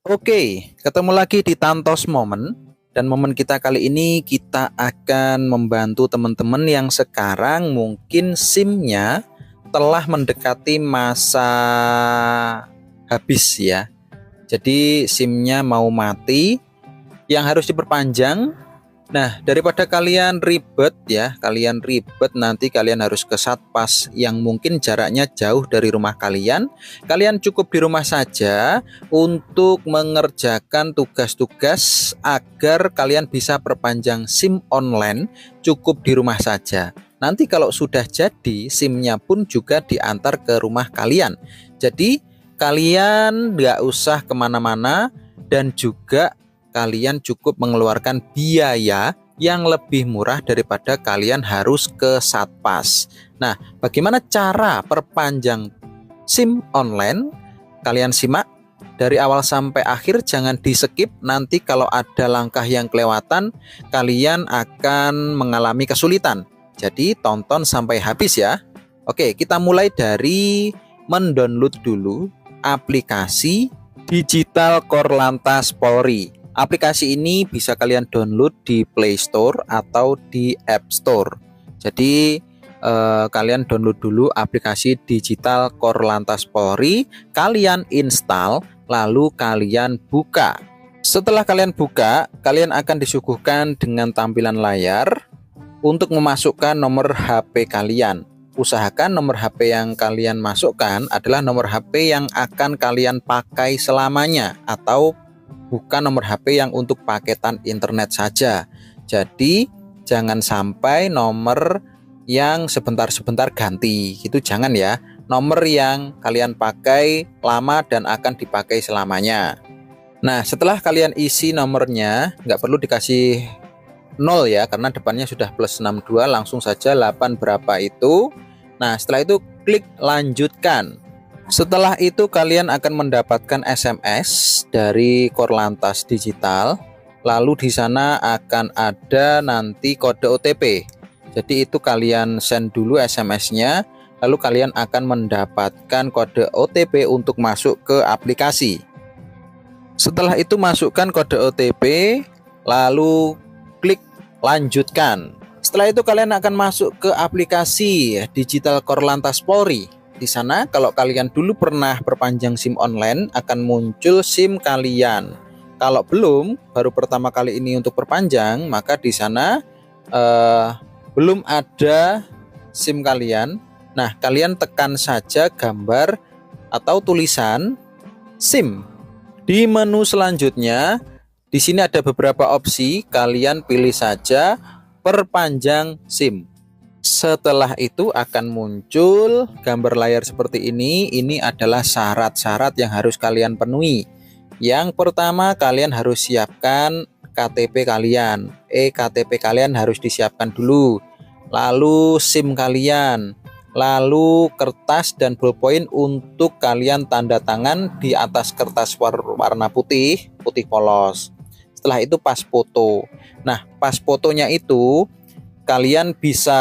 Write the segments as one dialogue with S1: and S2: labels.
S1: Oke, ketemu lagi di Tantos Momen. Dan momen kita kali ini kita akan membantu teman-teman yang sekarang mungkin SIM-nya telah mendekati masa habis ya. Jadi SIM-nya mau mati, yang harus diperpanjang. Nah, daripada kalian ribet nanti kalian harus ke Satpas yang mungkin jaraknya jauh dari rumah kalian. Kalian cukup di rumah saja untuk mengerjakan tugas-tugas agar kalian bisa perpanjang SIM online, cukup di rumah saja. Nanti kalau sudah jadi, SIM-nya pun juga diantar ke rumah kalian. Jadi kalian nggak usah kemana-mana dan juga kalian cukup mengeluarkan biaya yang lebih murah daripada kalian harus ke Satpas. Nah, bagaimana cara perpanjang SIM online? Kalian simak dari awal sampai akhir, jangan di skip. Nanti kalau ada langkah yang kelewatan, kalian akan mengalami kesulitan. Jadi tonton sampai habis ya. Oke, kita mulai dari mendownload dulu aplikasi Digital Korlantas Polri. Aplikasi ini bisa kalian download di Play Store atau di App Store. Jadi kalian download dulu aplikasi Digital Korlantas Polri, kalian install, lalu kalian buka. Setelah kalian buka, kalian akan disuguhkan dengan tampilan layar untuk memasukkan nomor HP kalian. Usahakan nomor HP yang kalian masukkan adalah nomor HP yang akan kalian pakai selamanya, atau bukan nomor HP yang untuk paketan internet saja. Jadi jangan sampai nomor yang sebentar-sebentar ganti, itu jangan ya. Nomor yang kalian pakai lama dan akan dipakai selamanya. Nah, setelah kalian isi nomornya, nggak perlu dikasih 0 ya, karena depannya sudah plus 62, langsung saja 8 berapa itu. Nah, setelah itu klik lanjutkan. Setelah itu kalian akan mendapatkan SMS dari Korlantas Digital. Lalu di sana akan ada nanti kode OTP. Jadi itu kalian send dulu SMS-nya, lalu kalian akan mendapatkan kode OTP untuk masuk ke aplikasi. Setelah itu masukkan kode OTP, lalu klik lanjutkan. Setelah itu kalian akan masuk ke aplikasi Digital Korlantas Polri. Di sana kalau kalian dulu pernah perpanjang SIM online, akan muncul SIM kalian. Kalau belum, baru pertama kali ini untuk perpanjang, maka di sana belum ada SIM kalian. Nah, kalian tekan saja gambar atau tulisan SIM. Di menu selanjutnya, di sini ada beberapa opsi, kalian pilih saja perpanjang SIM. Setelah itu akan muncul gambar layar seperti ini. Ini adalah syarat-syarat yang harus kalian penuhi. Yang pertama, kalian harus siapkan KTP kalian. KTP kalian harus disiapkan dulu. Lalu SIM kalian. Lalu kertas dan ballpoint untuk kalian tanda tangan di atas kertas warna putih, putih polos. Setelah itu pas foto. Nah, pas fotonya itu kalian bisa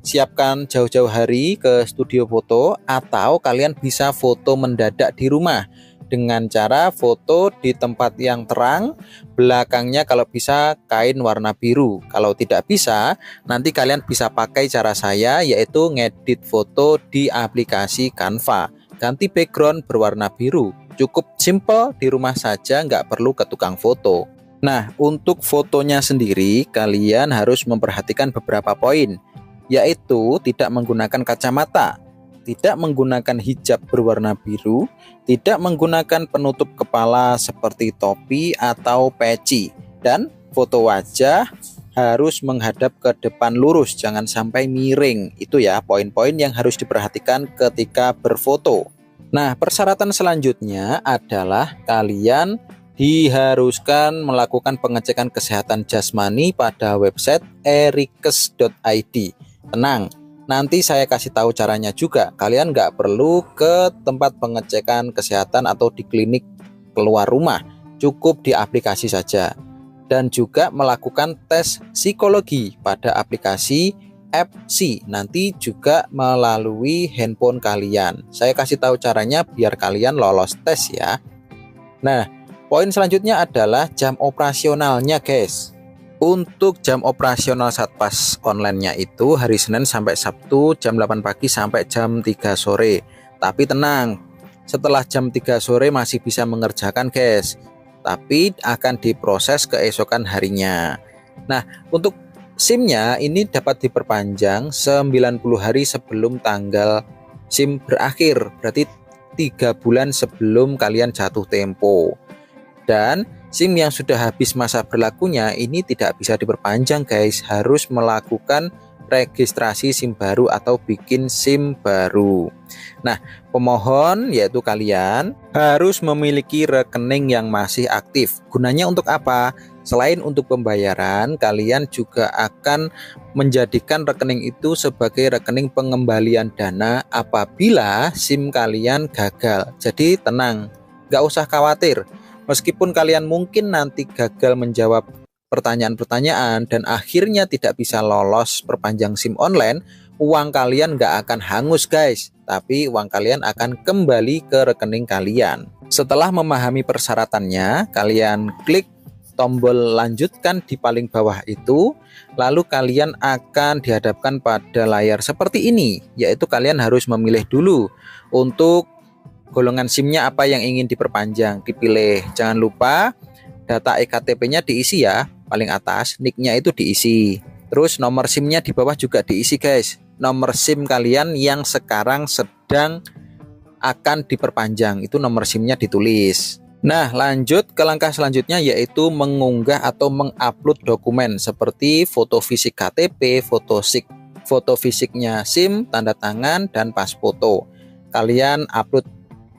S1: siapkan jauh-jauh hari ke studio foto, atau kalian bisa foto mendadak di rumah dengan cara foto di tempat yang terang, belakangnya kalau bisa kain warna biru. Kalau tidak bisa, nanti kalian bisa pakai cara saya, yaitu ngedit foto di aplikasi Canva. Ganti background berwarna biru. Cukup simple, di rumah saja, nggak perlu ke tukang foto. Nah, untuk fotonya sendiri kalian harus memperhatikan beberapa poin, yaitu tidak menggunakan kacamata, tidak menggunakan hijab berwarna biru, tidak menggunakan penutup kepala seperti topi atau peci, dan foto wajah harus menghadap ke depan lurus, jangan sampai miring. Itu ya poin-poin yang harus diperhatikan ketika berfoto. Nah, persyaratan selanjutnya adalah kalian diharuskan melakukan pengecekan kesehatan jasmani pada website erikes.id. Tenang, nanti saya kasih tahu caranya juga. Kalian nggak perlu ke tempat pengecekan kesehatan atau di klinik keluar rumah, cukup di aplikasi saja. Dan juga melakukan tes psikologi pada aplikasi FC, nanti juga melalui handphone kalian. Saya kasih tahu caranya biar kalian lolos tes ya. Nah, Poin selanjutnya adalah jam operasionalnya guys. Untuk jam operasional Satpas online-nya itu hari Senin sampai Sabtu jam 8 pagi sampai jam 3 sore. Tapi tenang, setelah jam 3 sore masih bisa mengerjakan guys, tapi akan diproses keesokan harinya. Nah, untuk SIM-nya ini dapat diperpanjang 90 hari sebelum tanggal SIM berakhir, berarti 3 bulan sebelum kalian jatuh tempo. Dan SIM yang sudah habis masa berlakunya ini tidak bisa diperpanjang guys, harus melakukan registrasi SIM baru atau bikin SIM baru. Nah, pemohon yaitu kalian harus memiliki rekening yang masih aktif. Gunanya untuk apa? Selain untuk pembayaran, kalian juga akan menjadikan rekening itu sebagai rekening pengembalian dana apabila SIM kalian gagal. Jadi tenang, nggak usah khawatir. Meskipun kalian mungkin nanti gagal menjawab pertanyaan-pertanyaan dan akhirnya tidak bisa lolos perpanjang SIM online, uang kalian nggak akan hangus guys, tapi uang kalian akan kembali ke rekening kalian. Setelah memahami persyaratannya, kalian klik tombol lanjutkan di paling bawah itu, lalu kalian akan dihadapkan pada layar seperti ini, yaitu kalian harus memilih dulu untuk golongan SIM-nya apa yang ingin diperpanjang, dipilih. Jangan lupa data EKTP-nya diisi ya, paling atas, nick-nya itu diisi. Terus nomor SIM-nya di bawah juga diisi guys, nomor SIM kalian yang sekarang sedang akan diperpanjang, itu nomor SIM-nya ditulis. Nah, lanjut ke langkah selanjutnya yaitu mengunggah atau mengupload dokumen seperti foto fisik KTP, foto fisiknya SIM, tanda tangan, dan pas foto. Kalian upload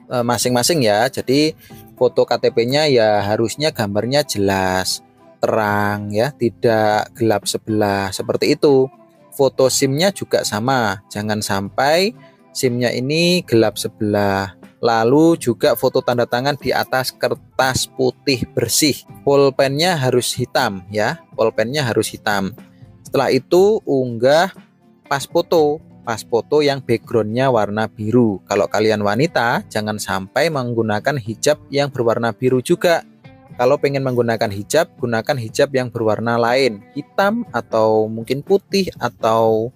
S1: masing-masing ya. Jadi foto KTP-nya ya harusnya gambarnya jelas, terang ya, tidak gelap sebelah seperti itu. Foto SIM-nya juga sama, jangan sampai SIM-nya ini gelap sebelah. Lalu juga foto tanda tangan di atas kertas putih bersih. Pulpennya harus hitam ya, pulpennya harus hitam. Setelah itu unggah pas foto yang backgroundnya warna biru. Kalau kalian wanita, jangan sampai menggunakan hijab yang berwarna biru juga. Kalau pengen menggunakan hijab, gunakan hijab yang berwarna lain, hitam atau mungkin putih atau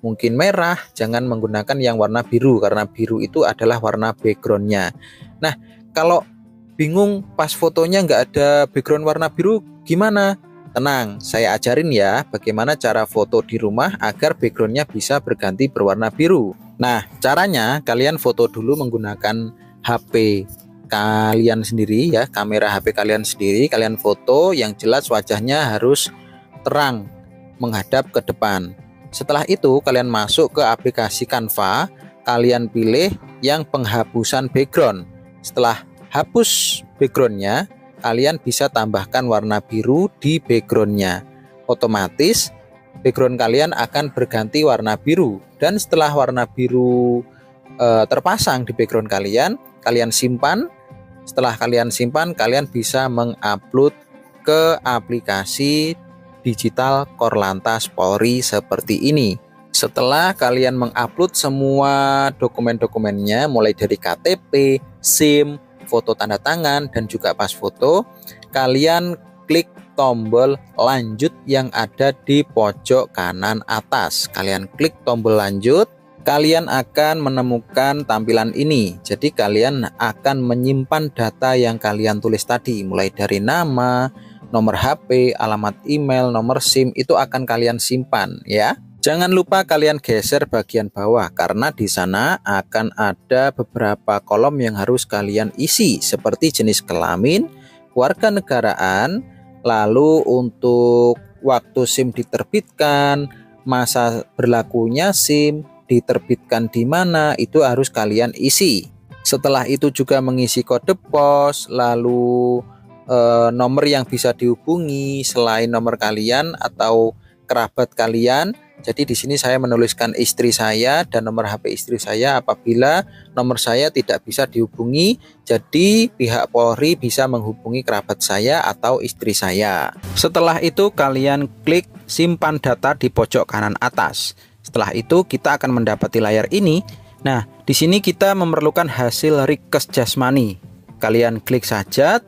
S1: mungkin merah. Jangan menggunakan yang warna biru, karena biru itu adalah warna backgroundnya. Nah, kalau bingung pas fotonya nggak ada background warna biru, gimana? Tenang, saya ajarin ya bagaimana cara foto di rumah agar backgroundnya bisa berganti berwarna biru. Nah, caranya kalian foto dulu menggunakan HP kalian sendiri ya, kamera HP kalian sendiri. Kalian foto yang jelas wajahnya harus terang menghadap ke depan. Setelah itu kalian masuk ke aplikasi Canva, kalian pilih yang penghapusan background. Setelah hapus backgroundnya, kalian bisa tambahkan warna biru di backgroundnya. Otomatis background kalian akan berganti warna biru. Dan setelah warna biru terpasang di background kalian, kalian simpan. Setelah kalian simpan, kalian bisa mengupload ke aplikasi digital Korlantas Polri seperti ini. Setelah kalian mengupload semua dokumen-dokumennya mulai dari KTP, SIM, foto tanda tangan, dan juga pas foto, kalian klik tombol lanjut yang ada di pojok kanan atas. Kalian klik tombol lanjut, kalian akan menemukan tampilan ini. Jadi kalian akan menyimpan data yang kalian tulis tadi, mulai dari nama, nomor HP, alamat email, nomor SIM, itu akan kalian simpan ya. Jangan lupa kalian geser bagian bawah karena di sana akan ada beberapa kolom yang harus kalian isi seperti jenis kelamin, kewarganegaraan, lalu untuk waktu SIM diterbitkan, masa berlakunya SIM, diterbitkan di mana, itu harus kalian isi. Setelah itu juga mengisi kode pos, lalu nomor yang bisa dihubungi selain nomor kalian atau kerabat kalian. Jadi di sini saya menuliskan istri saya dan nomor HP istri saya apabila nomor saya tidak bisa dihubungi. Jadi pihak Polri bisa menghubungi kerabat saya atau istri saya. Setelah itu kalian klik simpan data di pojok kanan atas. Setelah itu kita akan mendapati layar ini. Nah, di sini kita memerlukan hasil request jasmani. Kalian klik saja.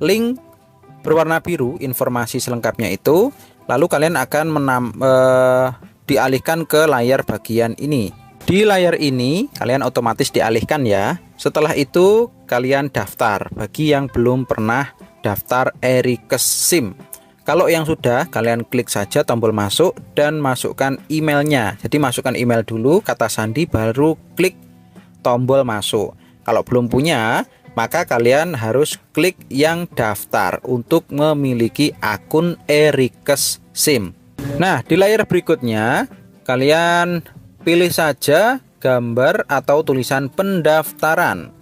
S1: link berwarna biru informasi selengkapnya itu, lalu kalian akan dialihkan ke layar bagian ini. Di layar ini kalian otomatis dialihkan ya. Setelah itu kalian daftar bagi yang belum pernah daftar e-Rekes SIM. Kalau yang sudah, kalian klik saja tombol masuk dan masukkan emailnya. Jadi masukkan email dulu, kata sandi, baru klik tombol masuk. Kalau belum punya, maka kalian harus klik yang daftar untuk memiliki akun e-Rekes SIM. Nah, di layar berikutnya kalian pilih saja gambar atau tulisan pendaftaran.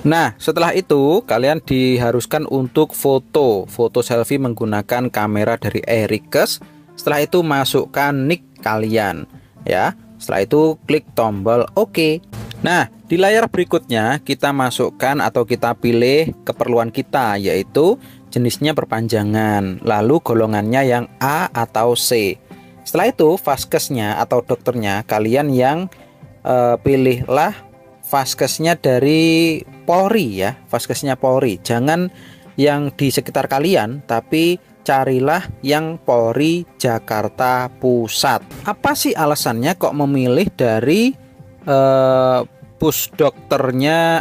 S1: Nah, setelah itu kalian diharuskan untuk foto selfie menggunakan kamera dari e-Rekes. Setelah itu masukkan nick kalian ya. Setelah itu klik tombol OK. Nah, di layar berikutnya kita masukkan atau kita pilih keperluan kita, yaitu jenisnya perpanjangan, lalu golongannya yang A atau C. Setelah itu vaskesnya atau dokternya kalian yang pilihlah vaskesnya dari Polri ya, vaskesnya Polri. Jangan yang di sekitar kalian, tapi carilah yang Polri Jakarta Pusat. Apa sih alasannya kok memilih dari pusdokternya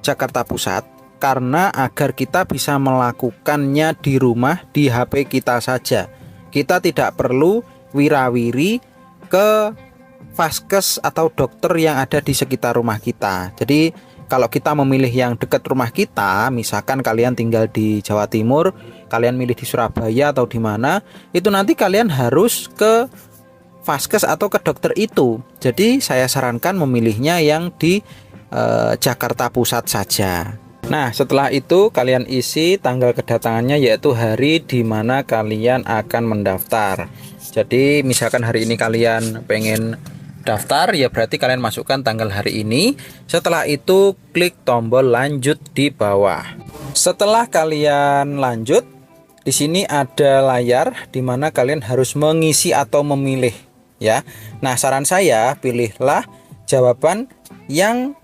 S1: Jakarta Pusat? Karena agar kita bisa melakukannya di rumah, di HP kita saja. Kita tidak perlu wirawiri ke vaskes atau dokter yang ada di sekitar rumah kita. Jadi kalau kita memilih yang dekat rumah kita, misalkan kalian tinggal di Jawa Timur, kalian milih di Surabaya atau di mana, itu nanti kalian harus ke vaskes atau ke dokter itu. Jadi saya sarankan memilihnya yang di Jakarta Pusat saja. Nah, setelah itu kalian isi tanggal kedatangannya, yaitu hari di mana kalian akan mendaftar. Jadi misalkan hari ini kalian pengen daftar, ya berarti kalian masukkan tanggal hari ini. Setelah itu klik tombol lanjut di bawah. Setelah kalian lanjut, di sini ada layar di mana kalian harus mengisi atau memilih ya. Nah, saran saya pilihlah jawaban yang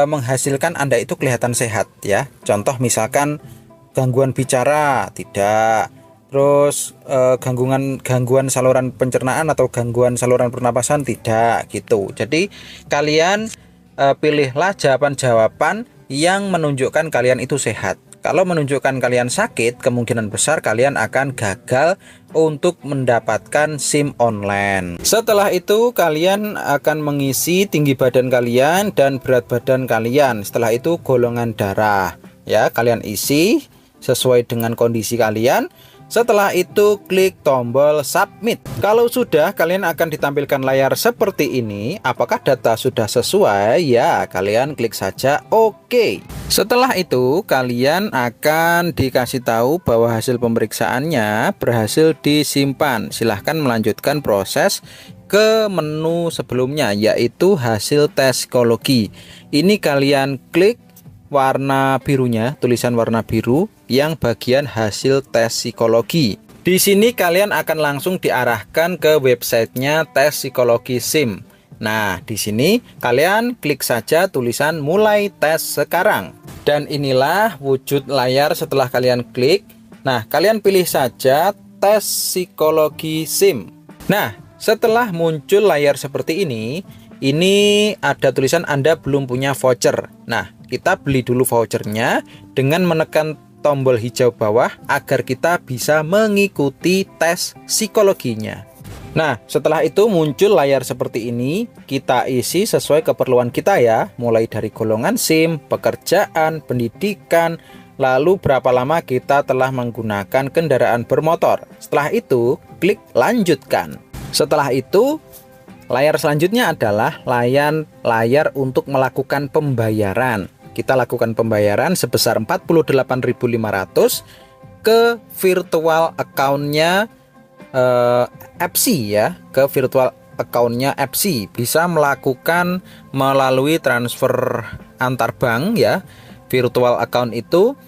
S1: menghasilkan Anda itu kelihatan sehat ya. Contoh misalkan gangguan bicara tidak, terus gangguan saluran pencernaan atau gangguan saluran pernapasan tidak gitu. Jadi kalian pilihlah jawaban-jawaban yang menunjukkan kalian itu sehat. Kalau menunjukkan kalian sakit, kemungkinan besar kalian akan gagal untuk mendapatkan SIM online. Setelah itu kalian akan mengisi tinggi badan kalian dan berat badan kalian. Setelah itu golongan darah ya, kalian isi sesuai dengan kondisi kalian. Setelah itu klik tombol submit. Kalau sudah, kalian akan ditampilkan layar seperti ini. Apakah data sudah sesuai? Ya, kalian klik saja OK. Setelah itu kalian akan dikasih tahu bahwa hasil pemeriksaannya berhasil disimpan. Silahkan melanjutkan proses ke menu sebelumnya, yaitu hasil tes psikologi. Ini kalian klik warna birunya, tulisan warna biru yang bagian hasil tes psikologi. Di sini kalian akan langsung diarahkan ke websitenya tes psikologi SIM. Nah, di sini kalian klik saja tulisan mulai tes sekarang. Dan inilah wujud layar setelah kalian klik. Nah, kalian pilih saja tes psikologi SIM. Nah, setelah muncul layar seperti ini ada tulisan Anda belum punya voucher. Nah, kita beli dulu vouchernya dengan menekan tombol hijau bawah agar kita bisa mengikuti tes psikologinya. Nah, setelah itu muncul layar seperti ini. Kita isi sesuai keperluan kita ya, mulai dari golongan SIM, pekerjaan, pendidikan, lalu berapa lama kita telah menggunakan kendaraan bermotor. Setelah itu klik lanjutkan. Setelah itu layar selanjutnya adalah layar untuk melakukan pembayaran. Kita lakukan pembayaran sebesar 48.500 ke virtual account-nya FC ya, ke virtual account-nya FC. Bisa melakukan melalui transfer antar bank ya. Virtual account itu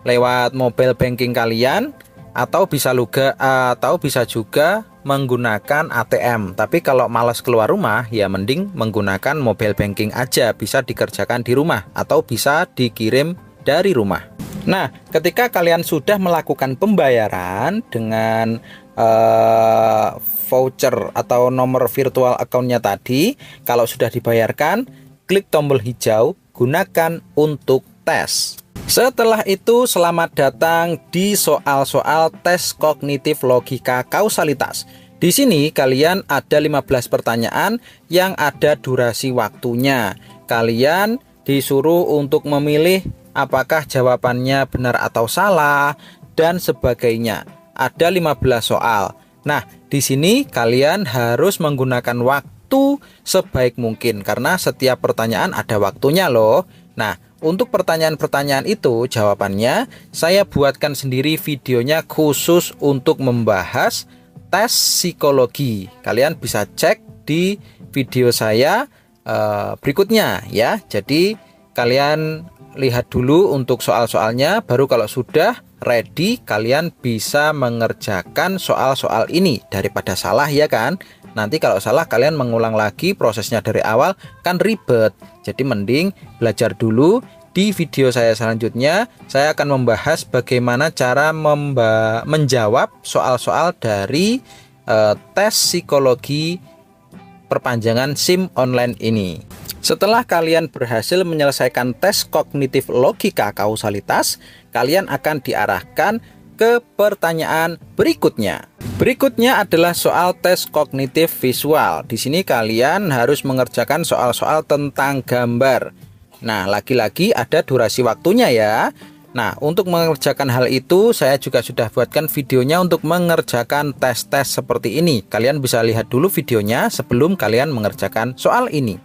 S1: lewat mobile banking kalian atau bisa juga menggunakan ATM. Tapi kalau malas keluar rumah, ya mending menggunakan mobile banking aja. Bisa dikerjakan di rumah atau bisa dikirim dari rumah. Nah, ketika kalian sudah melakukan pembayaran dengan voucher atau nomor virtual account-nya tadi, kalau sudah dibayarkan, klik tombol hijau, gunakan untuk tes. Setelah itu, selamat datang di soal-soal tes kognitif logika kausalitas. Di sini kalian ada 15 pertanyaan yang ada durasi waktunya. Kalian disuruh untuk memilih apakah jawabannya benar atau salah dan sebagainya. Ada 15 soal. Nah, di sini kalian harus menggunakan waktu sebaik mungkin karena setiap pertanyaan ada waktunya loh. Nah, untuk pertanyaan-pertanyaan itu jawabannya saya buatkan sendiri videonya khusus untuk membahas tes psikologi. Kalian bisa cek di video saya berikutnya ya. Jadi kalian lihat dulu untuk soal-soalnya, baru kalau sudah ready kalian bisa mengerjakan soal-soal ini daripada salah ya kan. Nanti kalau salah kalian mengulang lagi prosesnya dari awal kan ribet. Jadi mending belajar dulu. Di video saya selanjutnya saya akan membahas bagaimana cara menjawab soal-soal dari tes psikologi perpanjangan SIM online ini. Setelah kalian berhasil menyelesaikan tes kognitif logika kausalitas, kalian akan diarahkan ke pertanyaan berikutnya. Berikutnya adalah soal tes kognitif visual. Di sini kalian harus mengerjakan soal-soal tentang gambar. Nah, lagi-lagi ada durasi waktunya ya. Nah, untuk mengerjakan hal itu, saya juga sudah buatkan videonya untuk mengerjakan tes-tes seperti ini. Kalian bisa lihat dulu videonya sebelum kalian mengerjakan soal ini.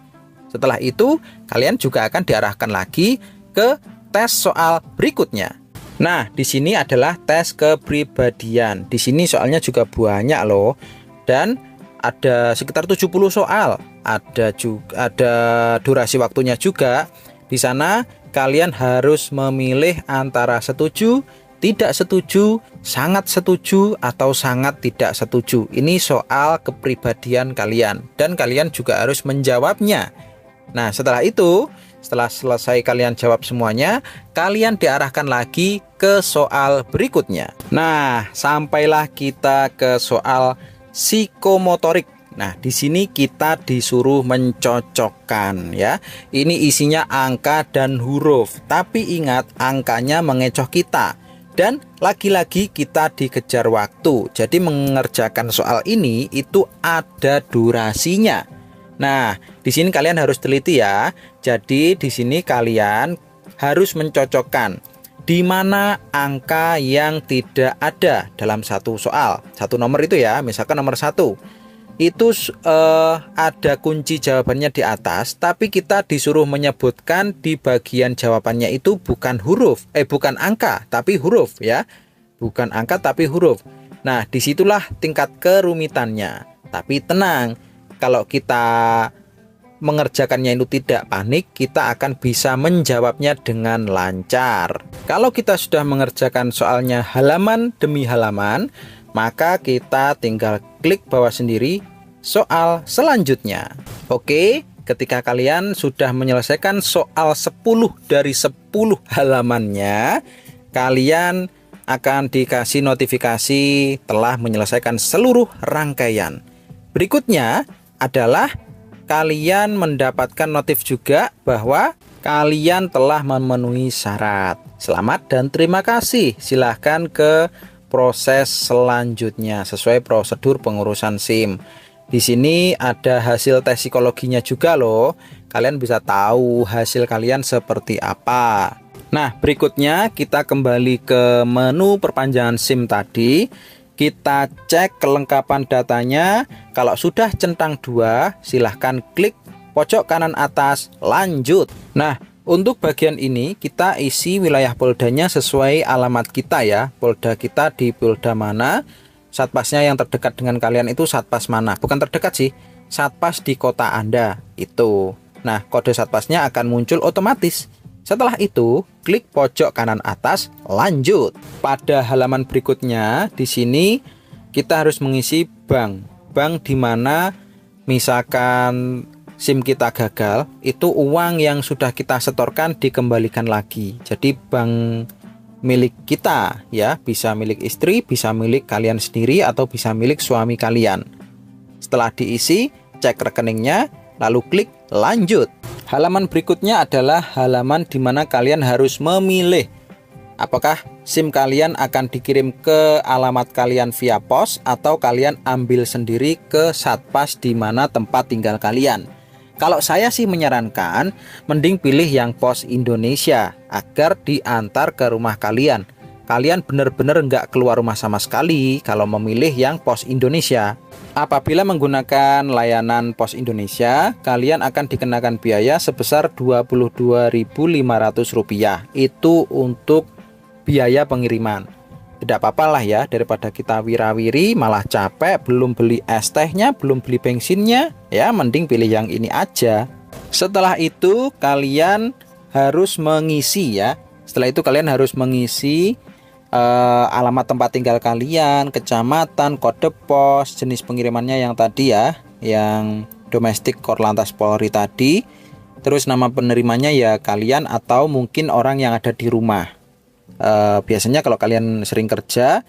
S1: Setelah itu, kalian juga akan diarahkan lagi ke tes soal berikutnya. Nah, di sini adalah tes kepribadian. Di sini soalnya juga banyak loh. Dan ada sekitar 70 soal. Ada durasi waktunya juga. Di sana kalian harus memilih antara setuju, tidak setuju, sangat setuju, atau sangat tidak setuju. Ini soal kepribadian kalian. Dan kalian juga harus menjawabnya. Nah, setelah itu, setelah selesai kalian jawab semuanya, kalian diarahkan lagi ke soal berikutnya. Nah, sampailah kita ke soal psikomotorik. Nah, di sini kita disuruh mencocokkan ya. Ini isinya angka dan huruf, tapi ingat angkanya mengecoh kita. Dan lagi-lagi kita dikejar waktu. Jadi mengerjakan soal ini itu ada durasinya. Nah, di sini kalian harus teliti ya. Jadi di sini kalian harus mencocokkan di mana angka yang tidak ada dalam satu soal. Satu nomor itu ya, misalkan nomor 1. Itu ada kunci jawabannya di atas, tapi kita disuruh menyebutkan di bagian jawabannya itu bukan bukan angka, tapi huruf ya. Bukan angka tapi huruf. Nah, disitulah tingkat kerumitannya. Tapi tenang, kalau kita mengerjakannya itu tidak panik, kita akan bisa menjawabnya dengan lancar. Kalau kita sudah mengerjakan soalnya halaman demi halaman, maka kita tinggal klik bawah sendiri soal selanjutnya. Oke, ketika kalian sudah menyelesaikan soal 10 dari 10 halamannya, kalian akan dikasih notifikasi telah menyelesaikan seluruh rangkaian. Berikutnya adalah kalian mendapatkan notif juga bahwa kalian telah memenuhi syarat. Selamat dan terima kasih. Silahkan ke proses selanjutnya sesuai prosedur pengurusan SIM. Di sini ada hasil tes psikologinya juga loh. Kalian bisa tahu hasil kalian seperti apa. Nah, berikutnya kita kembali ke menu perpanjangan SIM tadi. Kita cek kelengkapan datanya. Kalau sudah centang 2, silahkan klik pojok kanan atas lanjut. Nah, untuk bagian ini kita isi wilayah poldanya sesuai alamat kita ya. Polda kita di polda mana, satpasnya yang terdekat dengan kalian itu satpas mana. Bukan terdekat sih, satpas di kota Anda itu. Nah, kode satpasnya akan muncul otomatis. Setelah itu, klik pojok kanan atas, lanjut. Pada halaman berikutnya, di sini kita harus mengisi bank. Bank di mana misalkan SIM kita gagal, itu uang yang sudah kita setorkan dikembalikan lagi. Jadi bank milik kita ya, bisa milik istri, bisa milik kalian sendiri, atau bisa milik suami kalian. Setelah diisi, cek rekeningnya, lalu klik lanjut. Halaman berikutnya adalah halaman di mana kalian harus memilih apakah SIM kalian akan dikirim ke alamat kalian via pos atau kalian ambil sendiri ke satpas di mana tempat tinggal kalian. Kalau saya sih menyarankan mending pilih yang pos Indonesia agar diantar ke rumah kalian. Kalian benar-benar nggak keluar rumah sama sekali kalau memilih yang pos Indonesia. Apabila menggunakan layanan pos Indonesia, kalian akan dikenakan biaya sebesar Rp22.500. Itu untuk biaya pengiriman. Tidak apa-apa lah ya, daripada kita wirawiri malah capek, belum beli es tehnya, belum beli bensinnya, ya mending pilih yang ini aja. Setelah itu kalian harus mengisi ya. Setelah itu kalian harus mengisi alamat tempat tinggal kalian, kecamatan, kode pos, jenis pengirimannya yang tadi ya, yang domestik Korlantas Polri tadi. Terus nama penerimanya ya kalian atau mungkin orang yang ada di rumah. Biasanya kalau kalian sering kerja,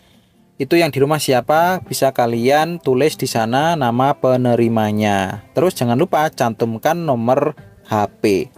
S1: itu yang di rumah siapa bisa kalian tulis di sana nama penerimanya. Terus jangan lupa cantumkan nomor HP.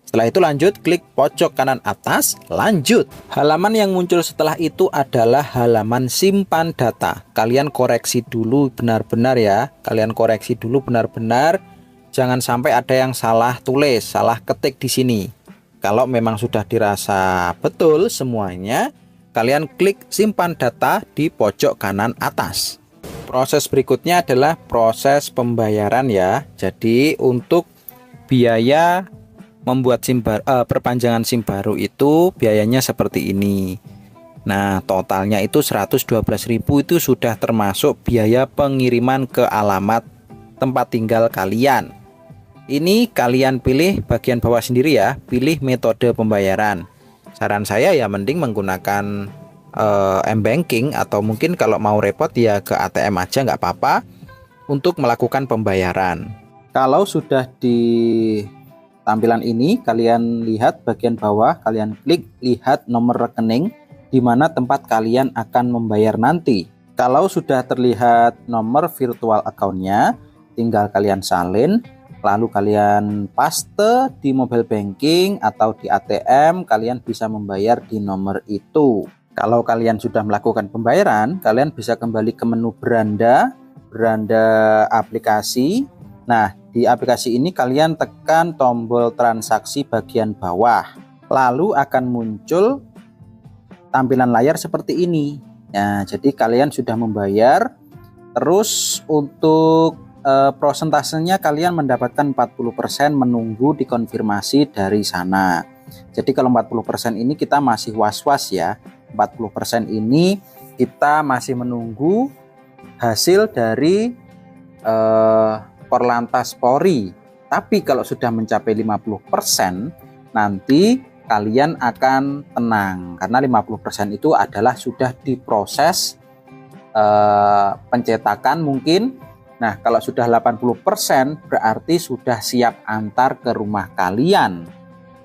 S1: Setelah itu lanjut, klik pojok kanan atas, lanjut. Halaman yang muncul setelah itu adalah halaman simpan data. Kalian koreksi dulu benar-benar ya. Kalian koreksi dulu benar-benar. Jangan sampai ada yang salah tulis, salah ketik di sini. Kalau memang sudah dirasa betul semuanya, kalian klik simpan data di pojok kanan atas. Proses berikutnya adalah proses pembayaran ya. Jadi untuk biaya membuat perpanjangan SIM baru itu biayanya seperti ini. Nah, totalnya itu 112.000, itu sudah termasuk biaya pengiriman ke alamat tempat tinggal kalian. Ini kalian pilih bagian bawah sendiri ya, pilih metode pembayaran. Saran saya ya mending menggunakan m-banking, atau mungkin kalau mau repot ya ke ATM aja nggak apa-apa untuk melakukan pembayaran. Kalau sudah di tampilan ini, kalian lihat bagian bawah, kalian klik lihat nomor rekening di mana tempat kalian akan membayar nanti. Kalau sudah terlihat nomor virtual account-nya, tinggal kalian salin. Lalu kalian paste di mobile banking atau di ATM, kalian bisa membayar di nomor itu. Kalau kalian sudah melakukan pembayaran, kalian bisa kembali ke menu beranda aplikasi. Nah, di aplikasi ini kalian tekan tombol transaksi bagian bawah. Lalu akan muncul tampilan layar seperti ini. Nah, jadi kalian sudah membayar. Terus untuk prosentasenya kalian mendapatkan 40% menunggu dikonfirmasi dari sana. Jadi kalau 40% ini kita masih was-was ya. 40% ini kita masih menunggu hasil dari Korlantas Polri. Tapi kalau sudah mencapai 50%, nanti kalian akan tenang karena 50% itu adalah sudah diproses pencetakan mungkin. Nah, kalau sudah 80% berarti sudah siap antar ke rumah kalian.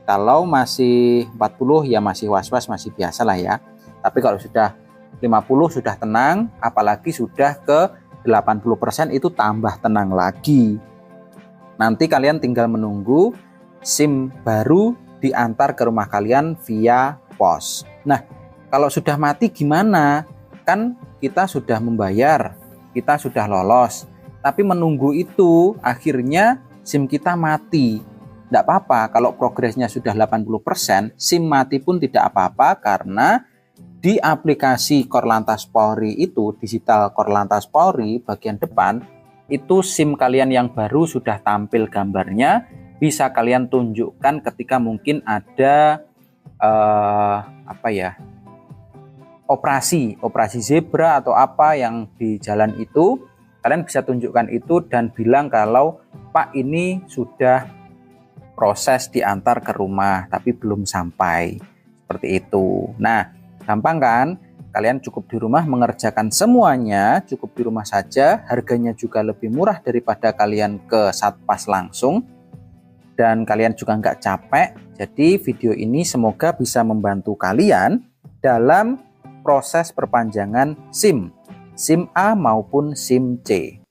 S1: Kalau masih 40 ya masih was-was, masih biasa lah ya. Tapi kalau sudah 50 sudah tenang, apalagi sudah ke 80% itu tambah tenang lagi. Nanti kalian tinggal menunggu SIM baru diantar ke rumah kalian via pos. Nah, kalau sudah mati gimana? Kan kita sudah membayar, kita sudah lolos. Tapi menunggu itu akhirnya SIM kita mati. Tidak apa-apa, kalau progresnya sudah 80%, SIM mati pun tidak apa-apa karena di aplikasi Korlantas Polri itu, digital Korlantas Polri bagian depan, itu SIM kalian yang baru sudah tampil gambarnya, bisa kalian tunjukkan ketika mungkin ada operasi zebra atau apa yang di jalan itu. Kalian bisa tunjukkan itu dan bilang kalau Pak ini sudah proses diantar ke rumah tapi belum sampai. Seperti itu. Nah, gampang kan? Kalian cukup di rumah mengerjakan semuanya, cukup di rumah saja. Harganya juga lebih murah daripada kalian ke satpas langsung. Dan kalian juga nggak capek. Jadi video ini semoga bisa membantu kalian. dalam proses perpanjangan SIM A maupun SIM C.